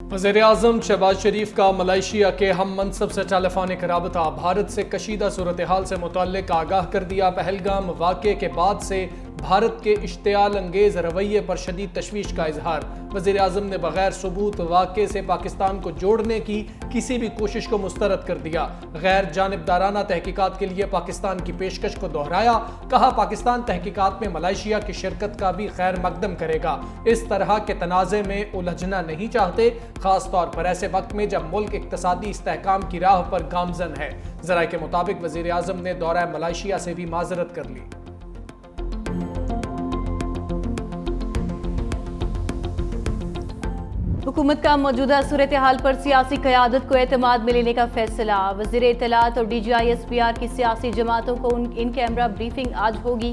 वज़ीर-ए-आज़म शहबाज शरीफ का मलेशिया के हम मनसब से टेलीफोनिक राबता भारत से कशीदा सूरत हाल से मुतल्लिक आगाह कर दिया। पहलगाम वाक़े के बाद से भारत के इश्तियाल अंगेज रवैये पर शदीद तशवीश का इजहार। वज़ीर-ए-आज़म ने बगैर सबूत वाक़े से पाकिस्तान को जोड़ने की किसी भी कोशिश को मुस्तरद कर दिया। गैर जानिबदाराना तहकीकात के लिए पाकिस्तान की पेशकश को दोहराया। कहा पाकिस्तान तहकीकात में मलेशिया की शिरकत का भी खैर मकदम करेगा। इस तरह के तनाज़े में उलझना नहीं चाहते, खास तौर पर ऐसे वक्त में जब मुल्क इक्तसादी इस्तेहकाम की राह पर गामजन है। ज़राए के मुताबिक वज़ीर-ए-आज़म ने दौरा मलेशिया से भी माजरत कर ली। हुकूमत का मौजूदा सूरत हाल पर सियासी क़यादत को एतमाद में लेने का फैसला। वज़ीर इत्तलात और DGI-SPR की सियासी जमातों को इन कैमरा ब्रीफिंग आज होगी।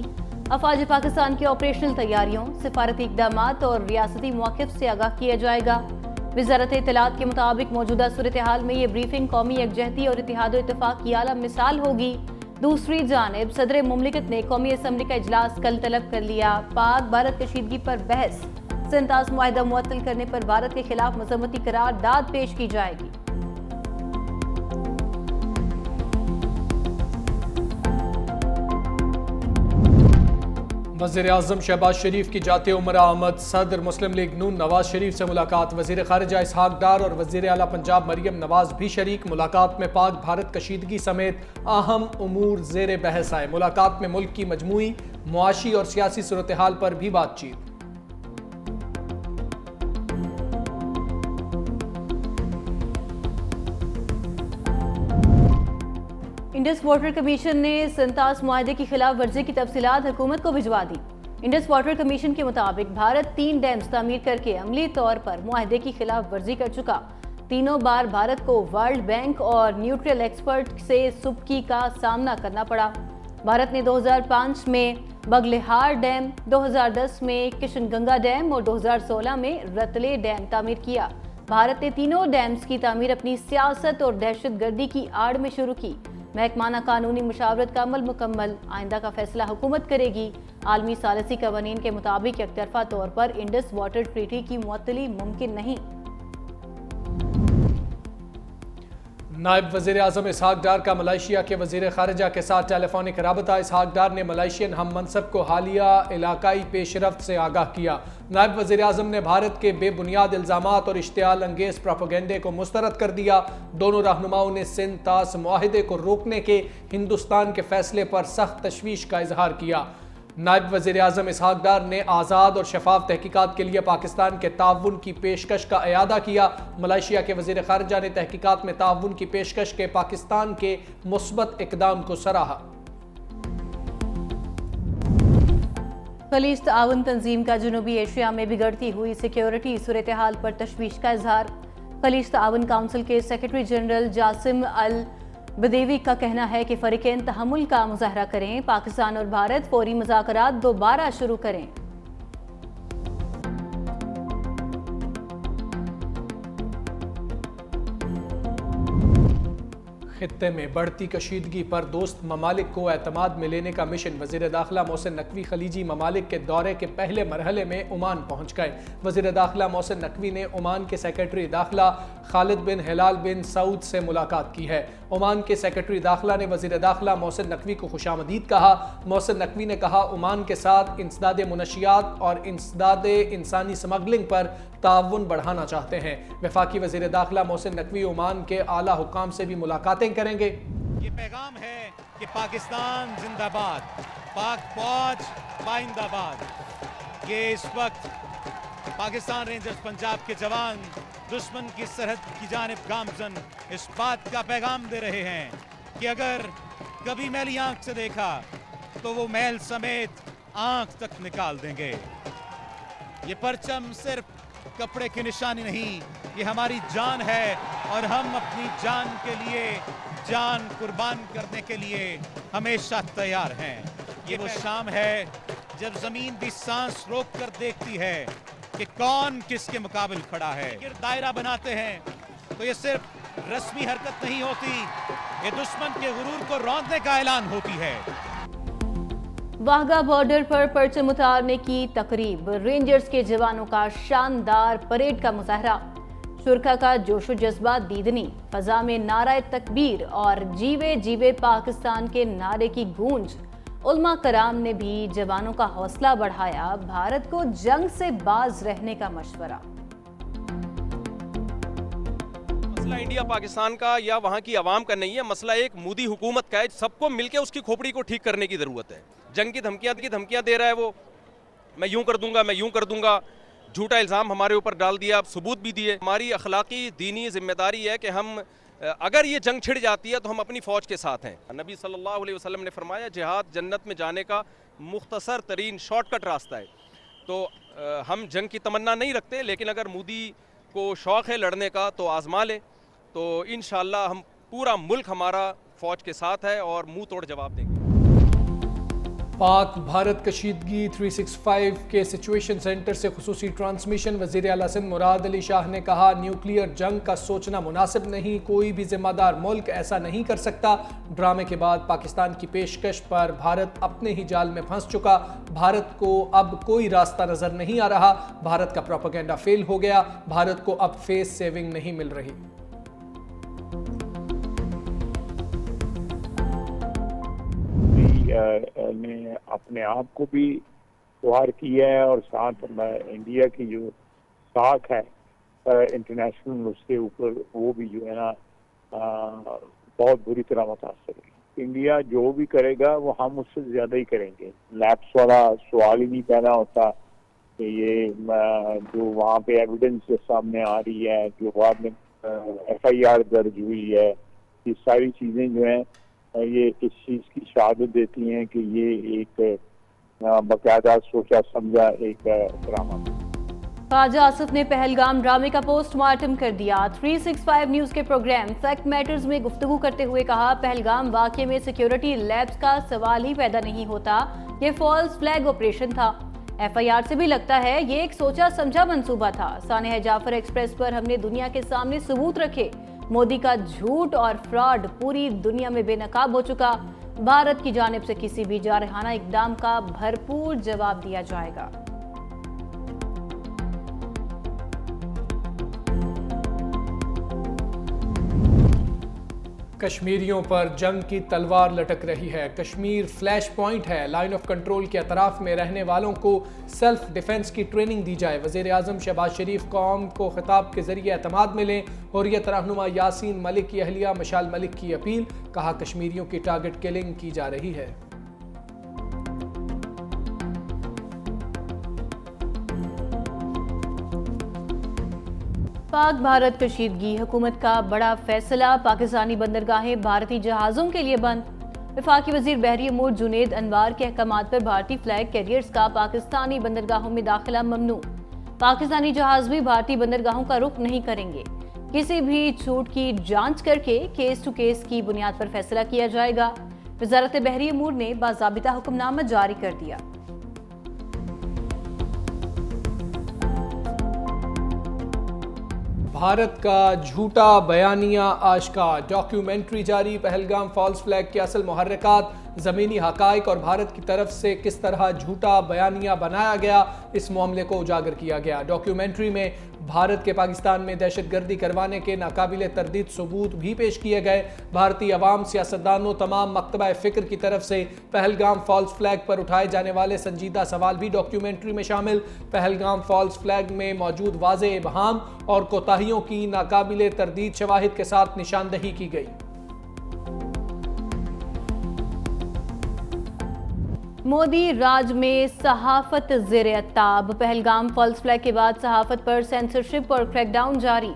अफवाज पाकिस्तान की ऑपरेशनल तैयारियों, सिफारती इक़दामात और रियासती मौक़िफ़ से आगाह किया जाएगा। वज़ारत इत्तलात के मुताबिक मौजूदा सूरत हाल में ये ब्रीफिंग कौमी यकजहती और इत्तेहाद व इत्तफ़ाक़ की आला मिसाल होगी। दूसरी जानिब सदर मुमलिकत ने कौमी असम्बली का इजलास कल तलब कर लिया। पाक भारत कशीदगी पर बहस, सिंतास मुआहिदा मुअत्तल करने पर भारत के खिलाफ मज़म्मती करारदाद पेश की जाएगी। वज़ीर-ए-आज़म शहबाज शरीफ की जाते उमरा आमद। सदर मुस्लिम लीग नून नवाज शरीफ से मुलाकात। वज़ीर ख़ारिजा इसहाक डार और वज़ीर आला पंजाब मरियम नवाज भी शरीक। मुलाकात में पाक भारत कशीदगी समेत अहम उमूर ज़ेर बहस आए। मुलाकात में मुल्क की मजमूई मुआशी और सियासी सूरत हाल पर भी बातचीत। इंडस वाटर कमीशन ने सिंतास मुआहदे की खिलाफ वर्जी की तफसीलात हुकूमत को भिजवा दी। इंडस वाटर कमीशन के मुताबिक भारत 3 डैम्स तामीर करके अमली तौर पर मुआहदे की खिलाफ वर्जी कर चुका। तीनों बार भारत को वर्ल्ड बैंक और न्यूट्रल एक्सपर्ट से सुबकी का सामना करना पड़ा। भारत ने 2005 में बगलेहार डैम, 2010 में किशनगंगा डैम और 2016 में रतले डैम तामीर किया। भारत ने तीनों डैम्स की तामीर अपनी सियासत और दहशतगर्दी की आड़ में शुरू की। महकमाना कानूनी मुशावरत का अमल मुकम्मल, आइंदा का फैसला हुकूमत करेगी। आलमी सालसी कवानीन के मुताबिक एकतरफा तौर पर इंडस वाटर ट्रीटी की मुअत्तली मुमकिन नहीं। नायब वज़ीर-ए-आज़म इसहाक डार का मलेशिया के वज़ीर ख़ारिजा के साथ टेलीफोनिक राबता। इसहाक डार ने मलेशियन हम मनसब को हालिया इलाकाई पेशरफ्त से आगाह किया। नायब वज़ीर-ए-आज़म ने भारत के बेबुनियाद इल्ज़ामात और इश्तियाल अंगेज़ प्रोपेगेंडे को मुस्तरद कर दिया। दोनों रहनुमाओं ने सिंध तास मुआहिदे को रोकने के हिंदुस्तान के फैसले पर सख्त तशवीश का इजहार किया। नायब वज़ीर-ए-आज़म इसहाक डार ने आज़ाद और शफाफ तहकीकात के लिए पाकिस्तान के ताउन की पेशकश का इयादा किया। मलेशिया के वज़ीर ख़ारिजा ने तहकीकात में ताउन की पेशकश के पाकिस्तान के मुस्बत इक़दाम को सराहा। खलीज ताउन तंजीम का जनूबी एशिया में बिगड़ती हुई सिक्योरिटी सूरत हाल पर तशवीश का इजहार। खलीज ताउन काउंसिल के सेक्रेटरी जनरल जासिम अल बदेवी का कहना है कि फरीक़ैन तहम्मुल का मुज़ाहरा करें, पाकिस्तान और भारत फौरी मुज़ाकरात दोबारा शुरू करें। खित्ते में बढ़ती कशीदगी पर दोस्त ममालिक को एतमाद में लेने का मिशन। वज़ीर दाखिला मोहसिन नकवी खलीजी ममालिक के दौरे के पहले मरहले में ओमान पहुँच गए। वज़ीर दाखिला मोहसिन नकवी ने ओमान के सेक्रेटरी दाखिला खालिद बिन हिलाल बिन सऊद से मुलाकात की है। ओमान के सेक्रेटरी दाखिला ने वज़ीर दाखिला मोहसिन नकवी को खुशामदीद कहा। मोहसिन नकवी ने कहा ओमान के साथ इंसदाद मुनशियात और इंसदाद इंसानी स्मगलिंग पर ताउन बढ़ाना चाहते हैं। वफाकी वज़ीर दाखिला मोहसिन नकवी ओमान के आला हुकाम से भी मुलाकातें करेंगे। ये पैगाम है कि पाकिस्तान जिंदाबाद, पाक फौज पाइंदाबाद। ये इस वक्त पाकिस्तान रेंजर्स पंजाब के जवान दुश्मन की सरहद की जानिब गामजन इस बात का पैगाम दे रहे हैं कि अगर कभी मैली आंख से देखा तो वो मैल समेत आंख तक निकाल देंगे। ये परचम सिर्फ कपड़े की निशानी नहीं, ये हमारी जान है और हम अपनी जान के लिए जान कुर्बान करने के लिए हमेशा तैयार हैं। ये वो शाम है जब जमीन भी सांस रोक कर देखती है कि कौन किसके मुकाबिल खड़ा है। दायरा बनाते हैं तो ये सिर्फ रस्मी हरकत नहीं होती, ये दुश्मन के गुरूर को रौंदने का ऐलान होती है। वाघा बॉर्डर पर परचम उतारने की तकरीब, रेंजर्स के जवानों का शानदार परेड का मुजाहरा। शुरखा का जोशो जज्बा दीदनी, फजा में नारा तकबीर और जीवे जीवे पाकिस्तान के नारे की गूंज। उलमा कराम ने भी जवानों का हौसला बढ़ाया, भारत को जंग से बाज रहने का मशवरा। मसला इंडिया पाकिस्तान का या वहाँ की आवाम का नहीं है, मसला एक मोदी हुकूमत का है। सबको मिलकर उसकी खोपड़ी को ठीक करने की ज़रूरत है। जंग की धमकियाँ दे रहा है वो, मैं यूं कर दूंगा, मैं यूं कर दूंगा, झूठा इल्ज़ाम हमारे ऊपर डाल दिया, सबूत भी दिए। हमारी अखलाकी दीनी जिम्मेदारी है कि हम अगर ये जंग छिड़ जाती है तो हम अपनी फ़ौज के साथ हैं। नबी सल्लल्लाहु अलैहि वसल्लम ने फरमाया जिहाद जन्नत में जाने का मुख्तसर तरीन शॉर्टकट रास्ता है। तो हम जंग की तमन्ना नहीं रखते, लेकिन अगर मोदी को शौक़ है लड़ने का तो आज़मा ले, तो इंशाअल्लाह हम पूरा मुल्क हमारा फ़ौज के साथ है और मुंह तोड़ जवाब देंगे। पाक भारत कशीदगी 365 के सिचुएशन सेंटर से खुसूसी ट्रांसमिशन। वज़ीर आला सिंध मुराद अली शाह ने कहा, न्यूक्लियर जंग का सोचना मुनासिब नहीं, कोई भी जिम्मेदार मुल्क ऐसा नहीं कर सकता। ड्रामे के बाद पाकिस्तान की पेशकश पर भारत अपने ही जाल में फंस चुका। भारत को अब कोई रास्ता नजर नहीं आ रहा। भारत का प्रोपेगेंडा फेल हो गया। भारत को अब फेस सेविंग नहीं मिल रही। ने अपने आप को भी गुहार किया है और साथ इंडिया की जो साख है इंटरनेशनल, उसके ऊपर वो भी जो है ना बहुत बुरी तरह मुतासर है। इंडिया जो भी करेगा वो हम उससे ज़्यादा ही करेंगे। लैप्स वाला सवाल ही नहीं पैदा होता कि ये जो वहाँ पे एविडेंस जो सामने आ रही है, जो बाद में FIR दर्ज हुई है, ये सारी चीज़ें जो हैं ये इस चीज़ की शहादत देती हैं कि ये एक बाकायदा सोचा समझा एक ड्रामा। ख्वाजा आसिफ ने पहलगाम ड्रामे का पोस्टमार्टम कर दिया। 365 न्यूज़ के प्रोग्राम फैक्ट मैटर्स में गुफ्तगू करते हुए कहा, पहलगाम वाक़े में सिक्योरिटी लैब्स का सवाल ही पैदा नहीं होता, ये फॉल्स फ्लैग ऑपरेशन था। FIR से भी लगता है ये एक सोचा समझा मंसूबा था। सानेह जाफर एक्सप्रेस पर हमने दुनिया के सामने सबूत रखे। मोदी का झूठ और फ्रॉड पूरी दुनिया में बेनकाब हो चुका। भारत की जानिब से किसी भी जारहाना इकदाम का भरपूर जवाब दिया जाएगा। कश्मीरियों पर जंग की तलवार लटक रही है। कश्मीर फ्लैश पॉइंट है। लाइन ऑफ कंट्रोल के अतराफ में रहने वालों को सेल्फ डिफेंस की ट्रेनिंग दी जाए। वज़ीर आज़म शहबाज शरीफ कौम को खिताब के जरिए एतमाद मिलें। हुर्रियत रहनुमा यासीन मलिक की अहलिया मशाल मलिक की अपील। कहा, कश्मीरियों की टारगेट किलिंग की जा रही है। पाक भारत कशीदगी, हुकूमत का बड़ा फैसला। पाकिस्तानी बंदरगाहें भारतीय जहाज़ों के लिए बंद। वफाकी वजीर बहरी अमूर जुनेद अनवार के अहकामात पर भारतीय फ्लैग कैरियर्स का पाकिस्तानी बंदरगाहों में दाखिला ममनू। पाकिस्तानी जहाज भी भारतीय बंदरगाहों का रुख नहीं करेंगे। किसी भी छूट की जांच करके केस टू केस की बुनियाद पर फैसला किया जाएगा। वजारत बहरी अमूर ने बाज़ाबिता हुक्मनामा जारी कर दिया। भारत का झूठा बयानिया आशकार। डॉक्यूमेंट्री जारी। पहलगाम फॉल्स फ्लैग के असल मुहर्रिकात, ज़मीनी हकाइक और भारत की तरफ से किस तरह झूठा बयानिया बनाया गया, इस मामले को उजागर किया गया। डॉक्यूमेंट्री में भारत के पाकिस्तान में दहशतगर्दी करवाने के नाकाबिले तरदीद सबूत भी पेश किए गए। भारतीय अवाम, सियासतदानों, तमाम मकतबा फ़िक्र की तरफ से पहलगाम फॉल्स फ्लैग पर उठाए जाने वाले संजीदा सवाल भी डॉक्यूमेंट्री में शामिल। पहलगाम फॉल्स फ्लैग में मौजूद वाज़ेह इबहाम और कोताहियों की नाकाबिले तरदीद शवाहिद के साथ निशानदही की गई। मोदी राज में सहाफत ज़ेर-ए-ताब। पहलगाम फॉल्स फ्लैग के बाद सहाफत पर सेंसरशिप और क्रैकडाउन जारी।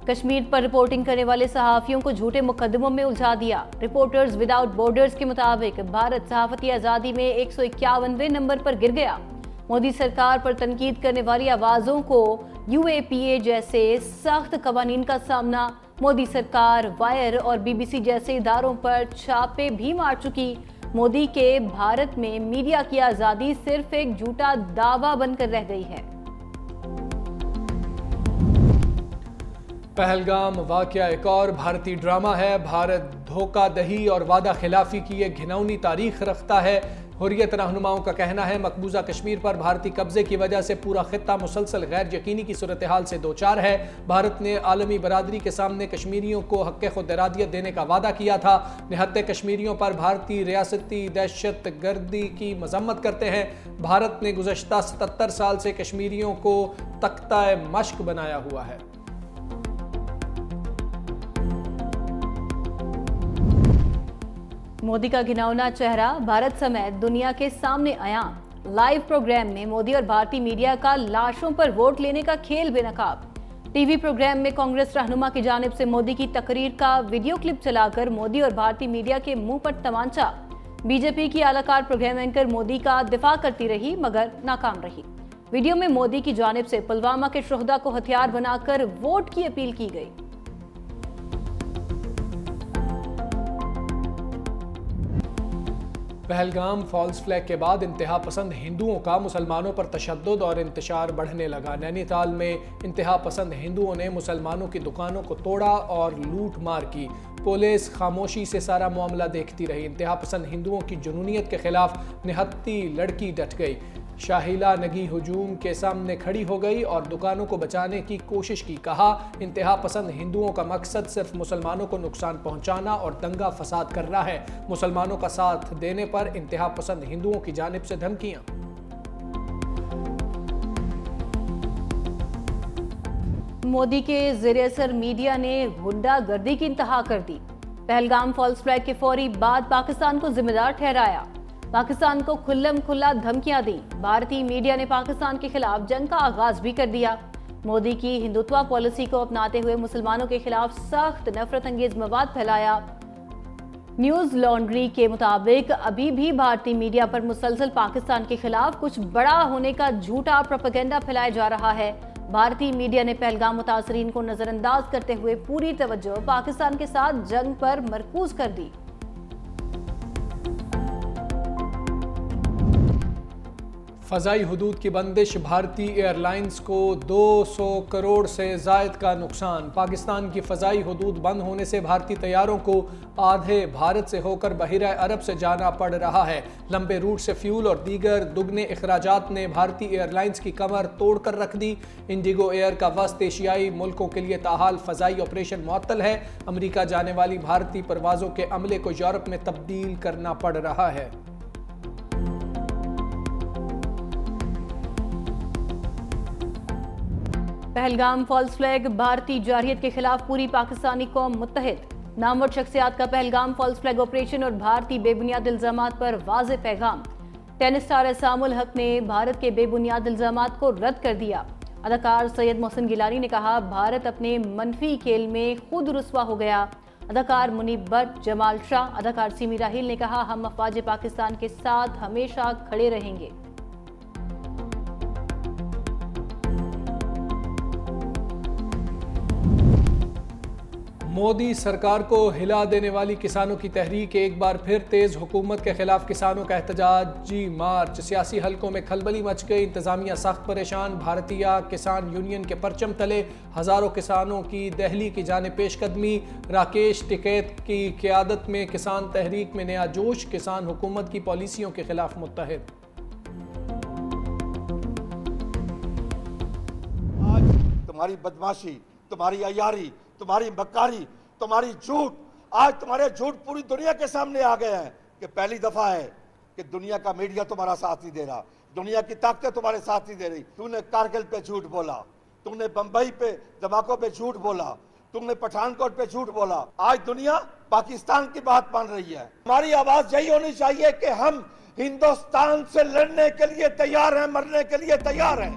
कश्मीर पर रिपोर्टिंग करने वाले सहाफ़ियों को झूठे मुकदमों में उलझा दिया। रिपोर्टर्स विदाउट बॉर्डर्स के मुताबिक भारत सहाफती आज़ादी में 151वें नंबर पर गिर गया। मोदी सरकार पर तनकीद करने वाली आवाज़ों को UAPA जैसे सख्त कवानीन का सामना। मोदी सरकार वायर और BBC जैसे इदारों पर छापे भी मार चुकी। मोदी के भारत में मीडिया की आज़ादी सिर्फ एक झूठा दावा बनकर रह गई है। पहलगाम वाक़या एक और भारतीय ड्रामा है। भारत धोखा दही और वादा खिलाफी की एक घिनौनी तारीख रखता है। हुर्रियत रहनुमाओं का कहना है मकबूजा कश्मीर पर भारतीय कब्जे की वजह से पूरा खित्ता मुसलसल गैर यकीनी की सूरत हाल से दो चार है। भारत ने आलमी बरादरी के सामने कश्मीरियों को हक़ खुद इरादियत देने का वादा किया था। निहत्ते कश्मीरियों पर भारतीय रियासती दहशत गर्दी की मजम्मत करते हैं। भारत ने गुज़श्ता 77 साल से कश्मीरियों को तख्ता-ए मश्क बनाया हुआ है। मोदी का घिनौना चेहरा भारत समेत दुनिया के सामने आया। लाइव प्रोग्राम में मोदी और भारतीय मीडिया का लाशों पर वोट लेने का खेल बेनकाब। टीवी प्रोग्राम में कांग्रेस रहनुमा की जानिब से मोदी की तकरीर का वीडियो क्लिप चलाकर मोदी और भारतीय मीडिया के मुंह पर तमांचा। बीजेपी की आलाकार प्रोग्राम एंकर मोदी का दिफा करती रही मगर नाकाम रही। वीडियो में मोदी की जानिब से पुलवामा के शुहदा को हथियार बनाकर वोट की अपील की गई। पहलगाम फॉल्स फ्लैग के बाद इंतहा पसंद हिंदुओं का मुसलमानों पर तशद्दुद और इंतशार बढ़ने लगा। नैनीताल में इंतहा पसंद हिंदुओं ने मुसलमानों की दुकानों को तोड़ा और लूट मार की। पुलिस खामोशी से सारा मामला देखती रही। इंतहा पसंद हिंदुओं की जुनूनियत के खिलाफ निहत्ती लड़की डट गई। शाहिला नगी हुजूम के सामने खड़ी हो गई और दुकानों को बचाने की कोशिश की। कहा इंतहा पसंद हिंदुओं का मकसद सिर्फ मुसलमानों को नुकसान पहुंचाना और दंगा फसाद करना है। मुसलमानों का साथ देने पर इंतहा पसंद हिंदुओं की जानिब से धमकियां। मोदी के ज़ेरे असर मीडिया ने गुंडागर्दी की इंतहा कर दी। पहलगाम फॉल्स फ्लैग के फौरी बाद पाकिस्तान को जिम्मेदार ठहराया। पाकिस्तान को खुल्लम खुल्ला धमकियां दी। भारतीय मीडिया ने पाकिस्तान के खिलाफ जंग का आगाज भी कर दिया। मोदी की हिंदुत्व पॉलिसी को अपनाते हुए मुसलमानों के खिलाफ सख्त नफरत अंगेज मवाद फैलाया। न्यूज़ लॉन्ड्री के मुताबिक अभी भी भारतीय मीडिया पर मुसलसल पाकिस्तान के खिलाफ कुछ बड़ा होने का झूठा प्रोपेगेंडा फैलाया जा रहा है। भारतीय मीडिया ने पहलगाम मुतासरीन को नजरअंदाज करते हुए पूरी तवज्जो पाकिस्तान के साथ जंग पर मरकूज कर दी। फ़ज़ाई हुदूद की बंदिश, भारतीय एयरलाइंस को 200 करोड़ से ज़ायद का नुकसान। पाकिस्तान की फ़ज़ाई हुदूद बंद होने से भारतीय तैयारों को आधे भारत से होकर बहिरा अरब से जाना पड़ रहा है। लंबे रूट से फ्यूल और दीगर दुगने अखराजात ने भारतीय एयरलाइंस की कमर तोड़ कर रख दी। इंडिगो एयर का वस्त एशियाई मुल्कों के लिए ताहाल फ़ज़ाई ऑपरेशन मुअत्तल है। अमरीका जाने वाली भारतीय परवाज़ों के अमले को यूरोप में तब्दील करना पड़ रहा है। पहलगाम फॉल्स फ्लैग, भारतीय जारहियत के खिलाफ पूरी पाकिस्तानी कौम मुत्तहिद। नामवर शख्सियात का पहलगाम फॉल्स फ्लैग ऑपरेशन और भारतीय बेबुनियाद इल्जामात पर वाज़ेह पैगाम। टेनिस स्टार एहसामुल हक ने भारत के बेबुनियाद इल्जामात को रद्द कर दिया। अदाकार सैयद मोहसिन गिलानी ने कहा भारत अपने मनफी खेल में खुद रुस्वा हो गया। अदाकार मुनीब भट्ट, जमाल शाह, अदाकार सिमी राहिल ने कहा हम अफवाज पाकिस्तान के साथ हमेशा खड़े रहेंगे। मोदी सरकार को हिला देने वाली किसानों की तहरीक एक बार फिर तेज। हुकूमत के खिलाफ किसानों का एहतजाजी मार्च। सियासी हलकों में खलबली मच गई। इंतजामिया सख्त परेशान। भारतीय किसान यूनियन के परचम तले हजारों किसानों की दहली की जानिब पेशकदमी। राकेश टिकैत की क़यादत में किसान तहरीक में नया जोश। किसान हुकूमत की पॉलिसियों के खिलाफ मुत्तहिद। आज तुम्हारी बदमाशी, तुम्हारी अयारी, तुम्हारी मक्कारी, तुम्हारी झूठ, आज तुम्हारे झूठ पूरी दुनिया के सामने आ गए हैं कि पहली दफा है कि दुनिया का मीडिया तुम्हारा साथ नहीं दे रहा, दुनिया की ताकतें तुम्हारे साथ नहीं दे रही। तूने कारगिल पे झूठ बोला, तुमने बंबई पे धमाकों पे झूठ बोला, तुमने पठानकोट पे झूठ बोला। आज दुनिया पाकिस्तान की बात मान रही है। हमारी आवाज यही होनी चाहिए कि हम हिंदुस्तान से लड़ने के लिए तैयार हैं, मरने के लिए तैयार हैं।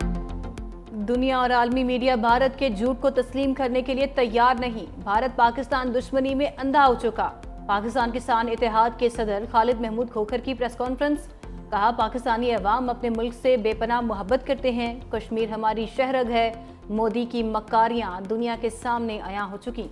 दुनिया और आलमी मीडिया भारत के झूठ को तस्लीम करने के लिए तैयार नहीं। भारत पाकिस्तान दुश्मनी में अंधा हो चुका। पाकिस्तान किसान इत्तेहाद के सदर खालिद महमूद खोखर की प्रेस कॉन्फ्रेंस। कहा पाकिस्तानी अवाम अपने मुल्क से बेपनाह मोहब्बत करते हैं। कश्मीर हमारी शहरग है। मोदी की मक्कारियां दुनिया के सामने आया हो चुकी।